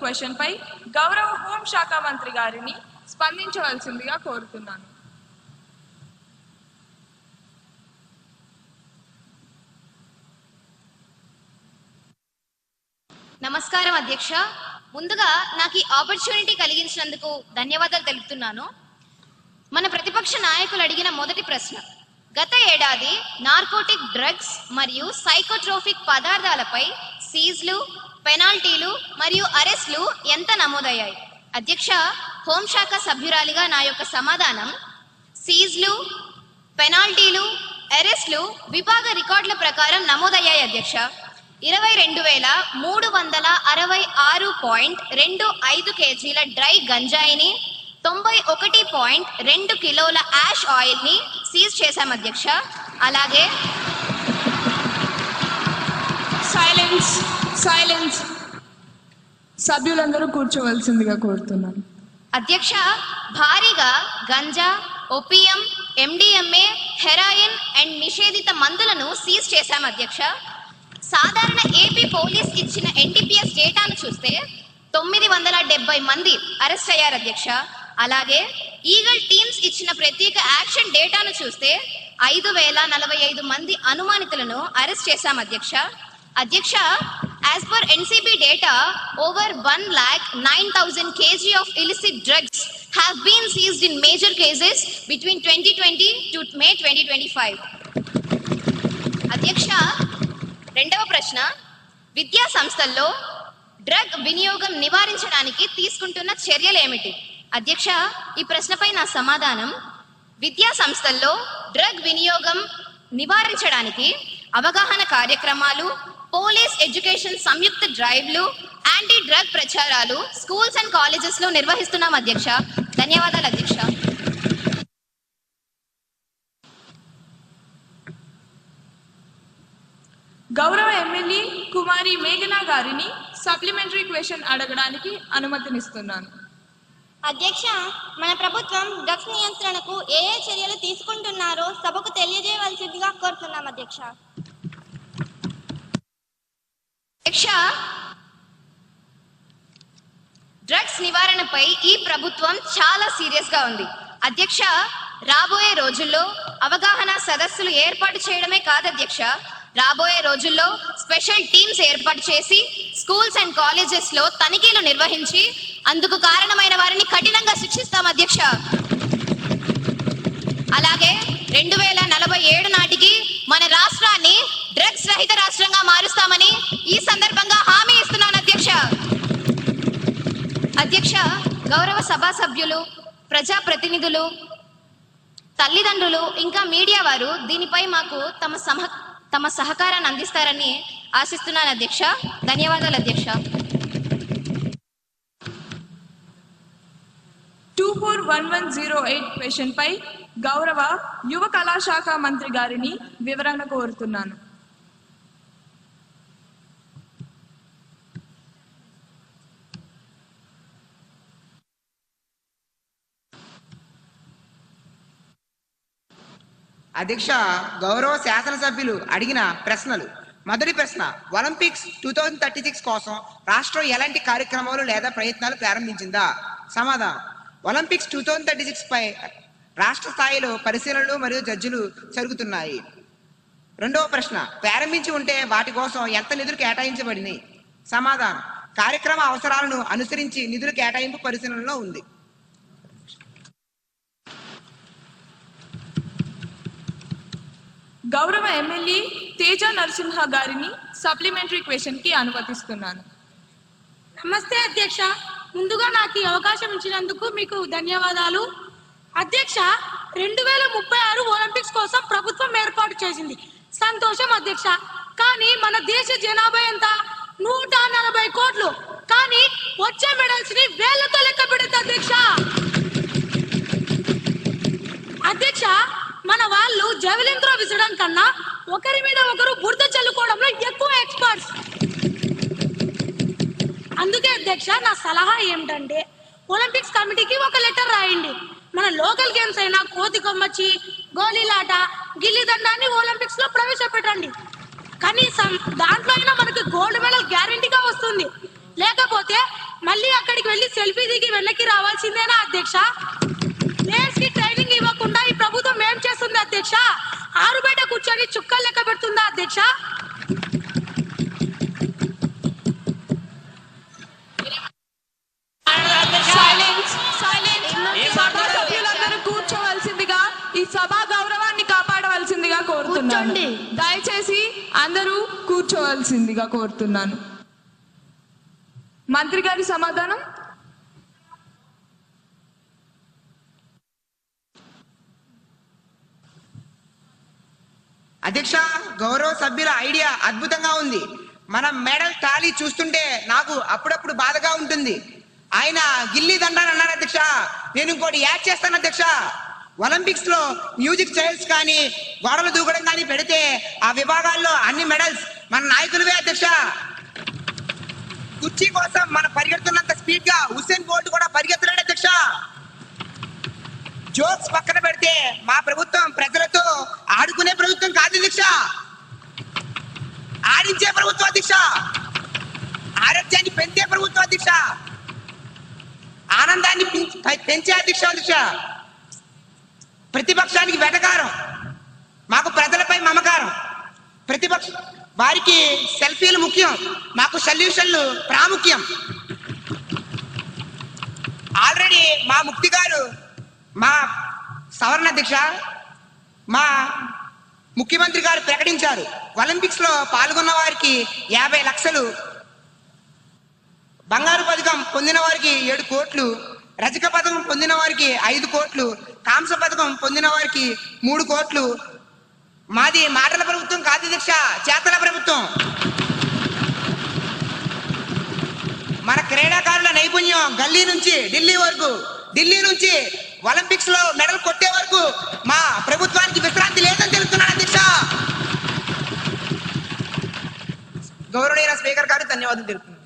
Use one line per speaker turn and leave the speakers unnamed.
Question పై గౌరవ హోంశాఖ మంత్రి గారిని స్పందించవలసిందిగా కోరుతున్నాను.
నమస్కారం అధ్యక్ష. ముందుగా నాకు ఈ ఆపర్చునిటీ కలిగించినందుకు ధన్యవాదాలు తెలుపుతున్నాను. మన ప్రతిపక్ష నాయకులు అడిగిన మొదటి ప్రశ్న, గత ఏడాది నార్కోటిక్ డ్రగ్స్ మరియు సైకోట్రోఫిక్ పదార్థాలపై సీజ్లు, పెనాల్టీలు మరియు అరెస్టులు ఎంత నమోదయ్యాయి? అధ్యక్ష, హోంశాఖ సభ్యురాలిగా నా యొక్క సమాధానం, సీజ్లు, పెనాల్టీలు, అరెస్టులు విభాగ రికార్డుల ప్రకారం నమోదయ్యాయి అధ్యక్ష. 22,366.25 కేజీల డ్రై గంజాయిని, 91.2 కిలోల యాష్ ఆయిల్ని సీజ్ చేశాం అధ్యక్ష. అలాగే
సైలెన్స్ సభ్యులందరూ కూర్చోవలసిందిగా కోరుతున్నాను.
అధ్యక్ష, భారీగా ganja, opium, MDMA, heroin and నిషేధిత మందులను సీజ్ చేశాం అధ్యక్ష. సాధారణ ఏపీ పోలీస్ ఇచ్చిన ఎన్డీపీఎస్ డేటాను చూస్తే 970 మంది అరెస్ట్ అయ్యారు అధ్యక్ష. అలాగే ఈగల్ టీమ్స్ ఇచ్చిన ప్రత్యేక యాక్షన్ డేటాను చూస్తే 5,045 మంది అనుమానితులను అరెస్ట్ చేశాం అధ్యక్ష. అధ్యక్ష, as per NCB data, over 1,09,000 kg of illicit drugs have been seized in major cases between 2020 to May 2025. అధ్యక్ష, రెండవ ప్రశ్న, విద్యా సంస్థల్లో డ్రగ్ వినియోగం నివారించడానికి తీసుకుంటున్న చర్యలు ఏమిటి? అధ్యక్ష, ఈ ప్రశ్నపై నా సమాధానం, విద్యా సంస్థల్లో డ్రగ్ వినియోగం నివారించడానికి అవగాహన కార్యక్రమాలు, పోలీస్ ఎడ్యుకేషన్ సంయుక్త డ్రైవ్లు, యాంటీ డ్రగ్ ప్రచారాలు స్కూల్స్ అండ్ కాలేజెస్లో నిర్వహిస్తున్నాం అధ్యక్ష. ధన్యవాదాలు అధ్యక్ష.
గౌరవ ఎమ్మెల్యే కుమారి మేఘనా గారిని సప్లిమెంటరీ క్వశ్చన్ అడగడానికి అనుమతినిస్తున్నాను.
అధ్యక్ష, మన ప్రభుత్వం డ్రగ్స్ నియంత్రణకు ఏ చర్యలు తీసుకుంటున్నారో సభకు తెలియజేయవలసిందిగా కోరుతున్నాం అధ్యక్ష.
అధ్యక్ష, డ్రగ్స్ నివారణపై ఈ ప్రభుత్వం చాలా సీరియస్గా ఉంది. అధ్యక్ష, రాబోయే రోజుల్లో అవగాహన సదస్సులు ఏర్పాటు చేయడమే కాదు అధ్యక్ష, రాబోయే రోజుల్లో స్పెషల్ టీమ్స్ ఏర్పాటు చేసి స్కూల్స్ అండ్ కాలేజెస్లో తనిఖీలు నిర్వహించి అందుకు కారణమైన వారిని కఠినంగా శిక్షిస్తాం అధ్యక్ష. అలాగే 2047 నాటికి మన రాష్ట్రాన్ని డ్రగ్స్ రహిత రాష్ట్రంగా మారుస్తామని ఈ సందర్భంగా హామీ ఇస్తున్నాను అధ్యక్ష. అధ్యక్ష, గౌరవ సభా సభ్యులు, ప్రజాప్రతినిధులు, తల్లిదండ్రులు ఇంకా మీడియా వారు దీనిపై మాకు తమ సహకారాన్ని అందిస్తారని ఆశిస్తున్నాను అధ్యక్ష. ధన్యవాదాలు అధ్యక్ష.
241108 క్వశ్చన్ పై గౌరవ యువ కళాశాఖ మంత్రి గారిని వివరణ కోరుతున్నాను.
అధ్యక్ష, గౌరవ శాసనసభ్యులు అడిగిన ప్రశ్నలు. మొదటి ప్రశ్న, ఒలింపిక్స్ 2036 కోసం రాష్ట్రం ఎలాంటి కార్యక్రమాలు లేదా ప్రయత్నాలు ప్రారంభించిందా? సమాధానం, ఒలింపిక్స్ 2036 పై రాష్ట్ర స్థాయిలో పరిశీలనలు మరియు జడ్జిలు జరుగుతున్నాయి. రెండవ ప్రశ్న, ప్రారంభించి ఉంటే వాటి కోసం ఎంత నిధులు కేటాయించబడినాయి? సమాధానం, కార్యక్రమ అవసరాలను అనుసరించి నిధుల కేటాయింపు పరిశీలనలో ఉంది.
గౌరవ ఎమ్మెల్యే తేజ నరసింహ గారిని సప్లిమెంటరీ క్వశ్చన్ కి అనుమతిస్తున్నాను.
నమస్తే అధ్యక్ష, ముందుగా నాకు ఈ అవకాశం ఇచ్చినందుకు మీకు ధన్యవాదాలు. అధ్యక్ష, 2036 ఒలింపిక్స్ కోసం ప్రభుత్వం ఏర్పాటు చేసింది, సంతోషం అధ్యక్ష. కానీ మన దేశ జనాభా ఎంత? 140 కోట్లు. కానీ వచ్చే మెడల్స్ ని వేలతో లెక్క పెడుతుంది అధ్యక్ష. అధ్యక్ష, మన వాళ్ళు జెవెలిన్ త్రో విసరడం కన్నా ఒకరి మీద ఒకరు బురద చల్లుకోవడంలో ఎక్కువ ఎక్స్పర్ట్స్. అందుకే అధ్యక్ష, నా సలహా ఏమిటంటే ఒలింపిక్స్ కమిటీకి ఒక లెటర్ రాయండి. మన లోకల్ గేమ్స్ అయినా కోతి కొమ్మచ్చి, గోళీలాట, గిల్లి దండాన్ని ఒలింపిక్స్ లో ప్రవేశపెట్టండి. కనీసం దాంట్లో అయినా మనకి గోల్డ్ మెడల్ గ్యారెంటీగా వస్తుంది. లేకపోతే దగ్గరికి వెళ్ళి సెల్ఫీ దిగి వెనక్కి రావాల్సిందేనా అధ్యక్ష? ప్లేయర్స్ కి ట్రైనింగ్ ఇవ్వకుండా ఈ ప్రభుత్వం ఏం చేస్తుంది అధ్యక్ష? ఆరు బయట కూర్చొని చుక్కలు లెక్క పెడుతుందా అధ్యక్ష?
సైలెన్స్ సైలెన్స్ సభా సభ్యులందరూ కూర్చోవలసిందిగా, ఈ సభా గౌరవాన్ని కాపాడవలసిందిగా కోరుతున్నాను. దయచేసి అందరూ కూర్చోవలసిందిగా కోరుతున్నాను. మంత్రి గారి సమాధానం.
అధ్యక్ష, గౌరవ సభ్యుల ఐడియా అద్భుతంగా ఉంది. మన మెడల్ టాలీ చూస్తుంటే నాకు అప్పుడప్పుడు బాధగా ఉంటుంది. ఆయన గిల్లీ దండాని అన్నారు అధ్యక్ష. నేను ఇంకోటి యాడ్ చేస్తాను అధ్యక్ష. ఒలింపిక్స్ లో మ్యూజిక్ చైర్స్ కానీ గోడలు దూకడం కానీ పెడితే ఆ విభాగాల్లో అన్ని మెడల్స్ మన నాయకులవే అధ్యక్ష. కుర్చీ కోసం మన పరిగెడుతున్నంత స్పీడ్ గా హుస్సేన్ బోల్ట్ కూడా పరిగెత్తలేడు అధ్యక్ష. జోక్స్ పక్కన పెడితే మా ప్రభుత్వం ప్రజలతో ఆడుకునే ప్రభుత్వం కాదు అధ్యక్ష, ఆడించే ప్రభుత్వం అధ్యక్ష, ఆరోగ్యాన్ని పెంచే ప్రభుత్వం అధ్యక్ష, ఆనందాన్ని పెంచే అధ్యక్ష. ప్రతిపక్షానికి వెటకారం, మాకు ప్రజలపై మమకారం. ప్రతిపక్ష వారికి సెల్ఫీలు ముఖ్యం, మాకు సొల్యూషన్లు ప్రాముఖ్యం. ఆల్రెడీ మా ముక్తి గారు, మా సవరణ అధ్యక్ష, మా ముఖ్యమంత్రి గారు ప్రకటించారు. ఒలింపిక్స్ లో పాల్గొన్న వారికి 50 లక్షలు, బంగారు పథకం పొందిన వారికి 7 కోట్లు, రజక పథకం పొందిన వారికి 5 కోట్లు, కాంస్య పథకం పొందిన వారికి 3 కోట్లు. మాది మాటల ప్రభుత్వం కాదు అధ్యక్ష, చేతల ప్రభుత్వం. మన క్రీడాకారుల నైపుణ్యం గల్లీ నుంచి ఢిల్లీ వరకు, ఢిల్లీ నుంచి ఒలింపిక్స్ లో మెడల్ కొట్టే వరకు మా ప్రభుత్వానికి విశ్రాంతి లేదని తెలుస్తున్నాను అధ్యక్ష. గౌరవనీయ స్పీకర్ గారు ధన్యవాదాలు తెలుపుతున్నాను.